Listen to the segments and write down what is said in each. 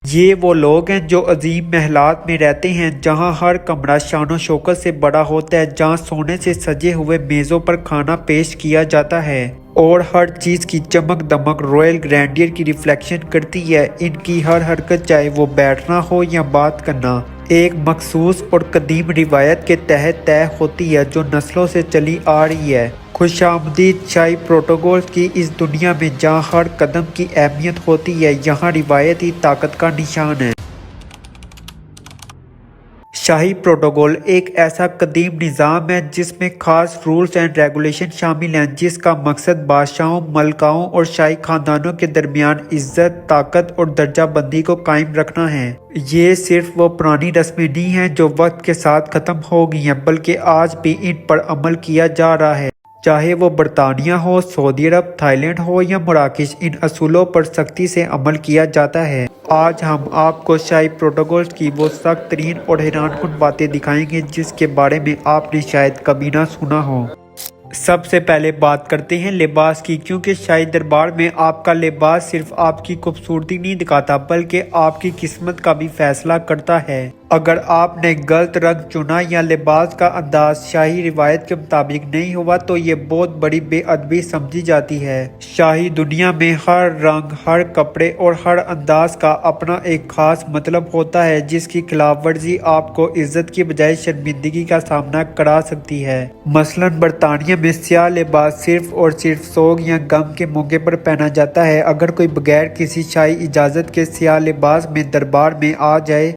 یہ وہ لوگ ہیں جو عظیم محلات میں رہتے ہیں، جہاں ہر کمرہ شان و شوکت سے بڑا ہوتا ہے، جہاں سونے سے سجے ہوئے میزوں پر کھانا پیش کیا جاتا ہے اور ہر چیز کی چمک دمک رویل گرینڈیر کی ریفلیکشن کرتی ہے۔ ان کی ہر حرکت، چاہے وہ بیٹھنا ہو یا بات کرنا، ایک مخصوص اور قدیم روایت کے تحت طے ہوتی ہے جو نسلوں سے چلی آ رہی ہے۔ خوش آمدید شاہی پروٹوکولز کی اس دنیا میں جہاں ہر قدم کی اہمیت ہوتی ہے، یہاں روایت ہی طاقت کا نشان ہے۔ شاہی پروٹوکول ایک ایسا قدیم نظام ہے جس میں خاص رولز اینڈ ریگولیشن شامل ہیں، جس کا مقصد بادشاہوں، ملکاؤں اور شاہی خاندانوں کے درمیان عزت، طاقت اور درجہ بندی کو قائم رکھنا ہے۔ یہ صرف وہ پرانی رسمیں نہیں ہیں جو وقت کے ساتھ ختم ہو گئی ہیں، بلکہ آج بھی ان پر عمل کیا جا رہا ہے۔ چاہے وہ برطانیہ ہو، سعودی عرب، تھائی لینڈ ہو یا مراکش، ان اصولوں پر سختی سے عمل کیا جاتا ہے۔ آج ہم آپ کو شاہی پروٹوکولز کی وہ سخت ترین اور حیران کن باتیں دکھائیں گے جس کے بارے میں آپ نے شاید کبھی نہ سنا ہو۔ سب سے پہلے بات کرتے ہیں لباس کی، کیونکہ شاہی دربار میں آپ کا لباس صرف آپ کی خوبصورتی نہیں دکھاتا بلکہ آپ کی قسمت کا بھی فیصلہ کرتا ہے۔ اگر آپ نے غلط رنگ چنا یا لباس کا انداز شاہی روایت کے مطابق نہیں ہوا تو یہ بہت بڑی بے ادبی سمجھی جاتی ہے۔ شاہی دنیا میں ہر رنگ، ہر کپڑے اور ہر انداز کا اپنا ایک خاص مطلب ہوتا ہے، جس کی خلاف ورزی آپ کو عزت کی بجائے شرمندگی کا سامنا کرا سکتی ہے۔ مثلاً برطانیہ میں سیاہ لباس صرف اور صرف سوگ یا غم کے موقع پر پہنا جاتا ہے۔ اگر کوئی بغیر کسی شاہی اجازت کے سیاہ لباس میں دربار میں آ جائے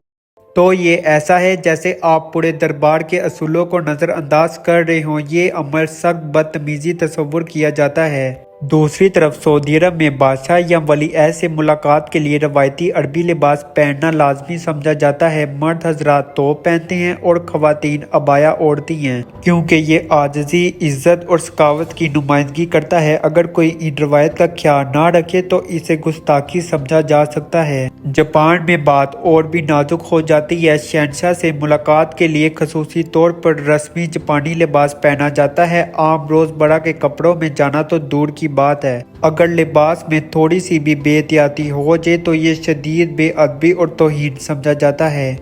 تو یہ ایسا ہے جیسے آپ پورے دربار کے اصولوں کو نظر انداز کر رہے ہوں۔ یہ عمل سخت بدتمیزی تصور کیا جاتا ہے۔ دوسری طرف سعودی عرب میں بادشاہ یا ولی عہد سے ملاقات کے لیے روایتی عربی لباس پہننا لازمی سمجھا جاتا ہے۔ مرد حضرات توب پہنتے ہیں اور خواتین عبایا اوڑھتی ہیں، کیونکہ یہ عاجزی، عزت اور سخاوت کی نمائندگی کرتا ہے۔ اگر کوئی ان روایت کا خیال نہ رکھے تو اسے گستاخی سمجھا جا سکتا ہے۔ جاپان میں بات اور بھی نازک ہو جاتی ہے۔ شہنشاہ سے ملاقات کے لیے خصوصی طور پر رسمی جاپانی لباس پہنا جاتا ہے۔ عام روز مرہ کے کپڑوں میں جانا تو دور کی بات ہے، اگر لباس میں تھوڑی سی بھی بے احتیاطی ہو جائے تو یہ شدید بے ادبی اور توہین سمجھا جاتا ہے۔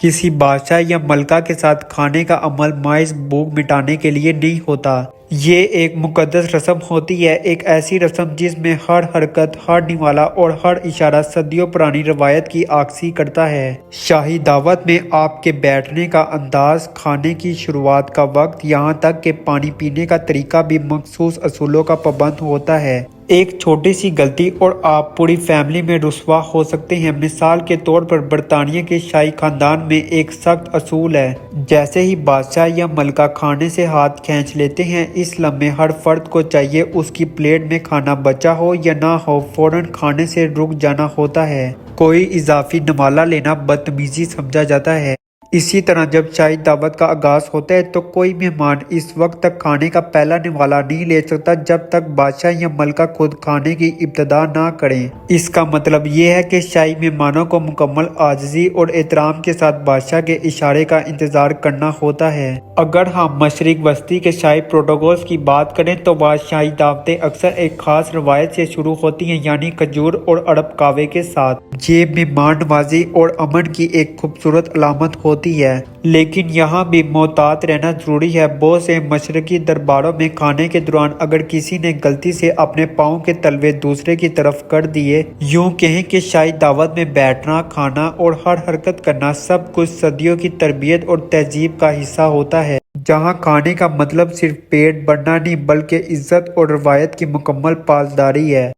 کسی بادشاہ یا ملکہ کے ساتھ کھانے کا عمل محض بھوک مٹانے کے لیے نہیں ہوتا، یہ ایک مقدس رسم ہوتی ہے، ایک ایسی رسم جس میں ہر حرکت، ہر نوالا اور ہر اشارہ صدیوں پرانی روایت کی عکاسی کرتا ہے۔ شاہی دعوت میں آپ کے بیٹھنے کا انداز، کھانے کی شروعات کا وقت، یہاں تک کہ پانی پینے کا طریقہ بھی مخصوص اصولوں کا پابند ہوتا ہے۔ ایک چھوٹی سی غلطی اور آپ پوری فیملی میں رسوا ہو سکتے ہیں۔ مثال کے طور پر برطانیہ کے شاہی خاندان میں ایک سخت اصول ہے، جیسے ہی بادشاہ یا ملکہ کھانے سے ہاتھ کھینچ لیتے ہیں، اس لمحے ہر فرد کو چاہیے اس کی پلیٹ میں کھانا بچا ہو یا نہ ہو فوراً کھانے سے رک جانا ہوتا ہے۔ کوئی اضافی نوالا لینا بدتمیزی سمجھا جاتا ہے۔ اسی طرح جب شاہی دعوت کا آغاز ہوتا ہے تو کوئی مہمان اس وقت تک کھانے کا پہلا نوالا نہیں لے سکتا جب تک بادشاہ یا ملکہ خود کھانے کی ابتدا نہ کریں۔ اس کا مطلب یہ ہے کہ شاہی مہمانوں کو مکمل عاجزی اور احترام کے ساتھ بادشاہ کے اشارے کا انتظار کرنا ہوتا ہے۔ اگر ہم مشرق وسطی کے شاہی پروٹوکولز کی بات کریں تو وہاں شاہی دعوتیں اکثر ایک خاص روایت سے شروع ہوتی ہیں، یعنی کھجور اور ارب کاوے کے ساتھ۔ یہ مہمان نوازی اور امن کی ایک خوبصورت علامت ہوتی ہے، لیکن یہاں بھی محتاط رہنا ضروری ہے۔ بہت سے مشرقی درباروں میں کھانے کے دوران اگر کسی نے غلطی سے اپنے پاؤں کے تلوے دوسرے کی طرف کر دیے، یوں کہیں کہ شاہی دعوت میں بیٹھنا، کھانا اور ہر حرکت کرنا سب کچھ صدیوں کی تربیت اور تہذیب کا حصہ ہوتا ہے، جہاں کھانے کا مطلب صرف پیٹ بھرنا نہیں بلکہ عزت اور روایت کی مکمل پاسداری ہے۔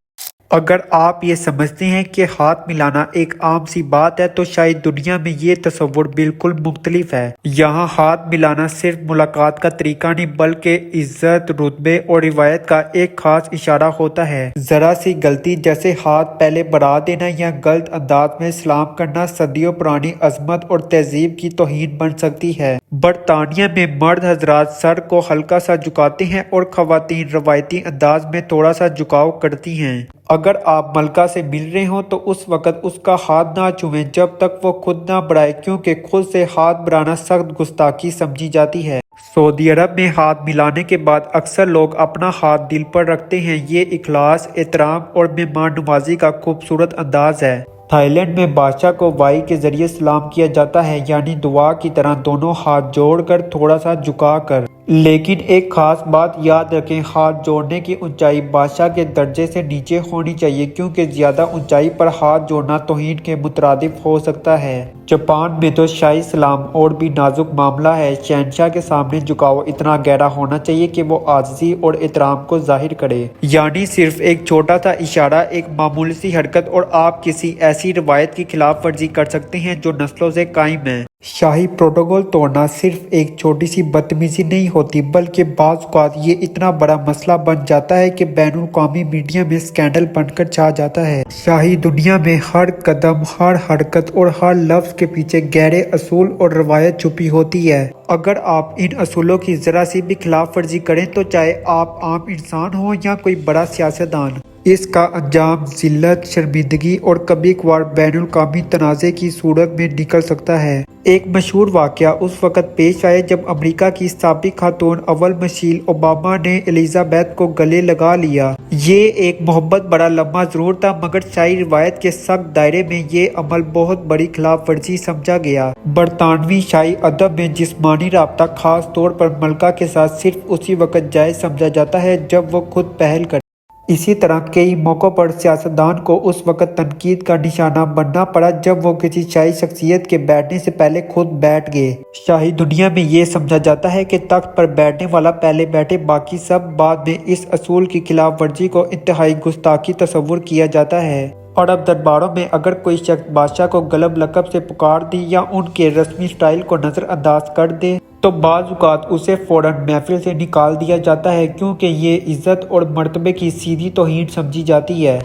اگر آپ یہ سمجھتے ہیں کہ ہاتھ ملانا ایک عام سی بات ہے تو شاید دنیا میں یہ تصور بالکل مختلف ہے۔ یہاں ہاتھ ملانا صرف ملاقات کا طریقہ نہیں بلکہ عزت، رتبے اور روایت کا ایک خاص اشارہ ہوتا ہے۔ ذرا سی غلطی جیسے ہاتھ پہلے بڑھا دینا یا غلط انداز میں سلام کرنا صدیوں پرانی عظمت اور تہذیب کی توہین بن سکتی ہے۔ برطانیہ میں مرد حضرات سر کو ہلکا سا جھکاتے ہیں اور خواتین روایتی انداز میں تھوڑا سا جھکاؤ کرتی ہیں۔ اگر آپ ملکہ سے مل رہے ہوں تو اس وقت اس کا ہاتھ نہ چھوئیں جب تک وہ خود نہ بڑھائے، کیونکہ خود سے ہاتھ بڑھانا سخت گستاخی سمجھی جاتی ہے۔ سعودی عرب میں ہاتھ ملانے کے بعد اکثر لوگ اپنا ہاتھ دل پر رکھتے ہیں۔ یہ اخلاص، احترام اور مہمان نوازی کا خوبصورت انداز ہے۔ تھائی لینڈ میں بادشاہ کو وائی کے ذریعے سلام کیا جاتا ہے، یعنی دعا کی طرح دونوں ہاتھ جوڑ کر تھوڑا سا جھکا کر۔ لیکن ایک خاص بات یاد رکھیں، ہاتھ جوڑنے کی اونچائی بادشاہ کے درجے سے نیچے ہونی چاہیے، کیونکہ زیادہ اونچائی پر ہاتھ جوڑنا توہین کے مترادف ہو سکتا ہے۔ جاپان میں تو شاہی سلام اور بھی نازک معاملہ ہے۔ شہنشاہ کے سامنے جھکاؤ اتنا گہرا ہونا چاہیے کہ وہ عاجزی اور احترام کو ظاہر کرے، یعنی صرف ایک چھوٹا سا اشارہ، ایک معمولی سی حرکت اور آپ کسی ایسی روایت کی خلاف ورزی کر سکتے ہیں جو نسلوں سے قائم ہے۔ شاہی پروٹوکول توڑنا صرف ایک چھوٹی سی بدتمیزی نہیں ہوتی، بلکہ بعض اوقات یہ اتنا بڑا مسئلہ بن جاتا ہے کہ بین الاقوامی میڈیا میں اسکینڈل بن کر چھا جاتا ہے۔ شاہی دنیا میں ہر قدم، ہر حرکت اور ہر لفظ کے پیچھے گہرے اصول اور روایت چھپی ہوتی ہے۔ اگر آپ ان اصولوں کی ذرا سی بھی خلاف ورزی کریں تو چاہے آپ عام انسان ہوں یا کوئی بڑا سیاستدان، اس کا انجام ذلت، شرمندگی اور کبھی کبھار بین الاقوامی تنازع کی صورت میں نکل سکتا ہے۔ ایک مشہور واقعہ اس وقت پیش آیا جب امریکہ کی سابق خاتون اول مشیل اوباما نے الزابیتھ کو گلے لگا لیا۔ یہ ایک محبت بڑا لمحہ ضرور تھا، مگر شاہی روایت کے سخت دائرے میں یہ عمل بہت بڑی خلاف ورزی سمجھا گیا۔ برطانوی شاہی ادب میں جسمانی رابطہ خاص طور پر ملکہ کے ساتھ صرف اسی وقت جائز سمجھا جاتا ہے جب وہ خود پہل کرے۔ اسی طرح کئی موقعوں پر سیاستدان کو اس وقت تنقید کا نشانہ بننا پڑا جب وہ کسی شاہی شخصیت کے بیٹھنے سے پہلے خود بیٹھ گئے۔ شاہی دنیا میں یہ سمجھا جاتا ہے کہ تخت پر بیٹھنے والا پہلے بیٹھے، باقی سب بعد میں۔ اس اصول کی خلاف ورزی کو انتہائی گستاخی تصور کیا جاتا ہے۔ عرب درباروں میں اگر کوئی شخص بادشاہ کو گلب لقب سے پکار دے یا ان کے رسمی سٹائل کو نظر انداز کر دے تو بعض اوقات اسے فوراً محفل سے نکال دیا جاتا ہے، کیونکہ یہ عزت اور مرتبے کی سیدھی توہین سمجھی جاتی ہے۔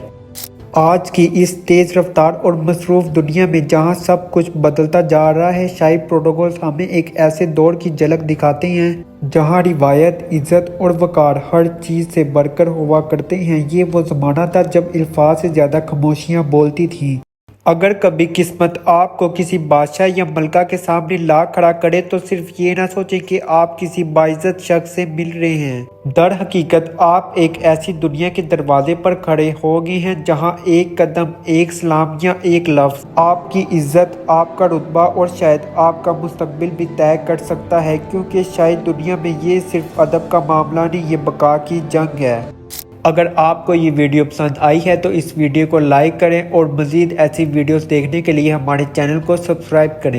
آج کی اس تیز رفتار اور مصروف دنیا میں جہاں سب کچھ بدلتا جا رہا ہے، شاہی پروٹوکولز ہمیں ایک ایسے دور کی جھلک دکھاتے ہیں جہاں روایت، عزت اور وقار ہر چیز سے بڑھ کر ہوا کرتے ہیں۔ یہ وہ زمانہ تھا جب الفاظ سے زیادہ خاموشیاں بولتی تھیں۔ اگر کبھی قسمت آپ کو کسی بادشاہ یا ملکہ کے سامنے لا کھڑا کرے تو صرف یہ نہ سوچیں کہ آپ کسی باعزت شخص سے مل رہے ہیں۔ در حقیقت آپ ایک ایسی دنیا کے دروازے پر کھڑے ہو گئے ہیں جہاں ایک قدم، ایک سلام یا ایک لفظ آپ کی عزت، آپ کا رتبہ اور شاید آپ کا مستقبل بھی طے کر سکتا ہے، کیونکہ شاید دنیا میں یہ صرف ادب کا معاملہ نہیں، یہ بقا کی جنگ ہے۔ اگر آپ کو یہ ویڈیو پسند آئی ہے تو اس ویڈیو کو لائک کریں اور مزید ایسی ویڈیوز دیکھنے کے لیے ہمارے چینل کو سبسکرائب کریں۔